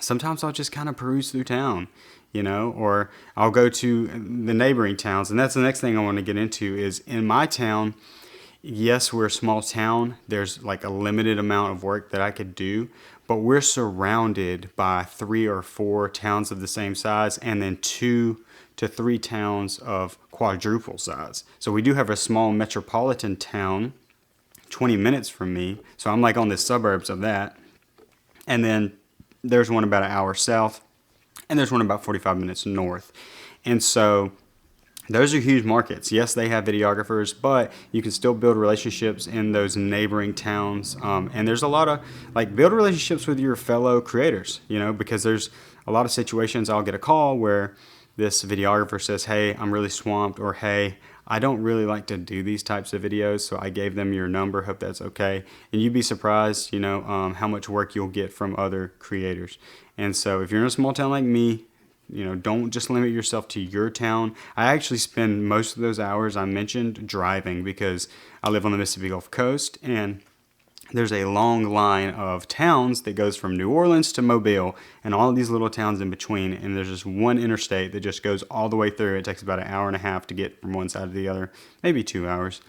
sometimes I'll just kind of peruse through town, or I'll go to the neighboring towns. And that's the next thing I want to get into is in my town. Yes, we're a small town. There's like a limited amount of work that I could do, but we're surrounded by 3 or 4 towns of the same size and then 2 to 3 towns of quadruple size. So we do have a small metropolitan town 20 minutes from me. So I'm like on the suburbs of that. And then there's one about an hour south, and there's one about 45 minutes north. And so those are huge markets. Yes, they have videographers, but you can still build relationships in those neighboring towns. And there's a lot of build relationships with your fellow creators, because there's a lot of situations I'll get a call where this videographer says, "Hey, I'm really swamped," or "Hey, I don't really like to do these types of videos, so I gave them your number. Hope that's okay." And you'd be surprised, how much work you'll get from other creators. And so if you're in a small town like me, don't just limit yourself to your town. I actually spend most of those hours I mentioned driving because I live on the Mississippi Gulf Coast, and there's a long line of towns that goes from New Orleans to Mobile and all of these little towns in between. And there's just one interstate that just goes all the way through. It takes about an hour and a half to get from one side to the other, maybe 2 hours.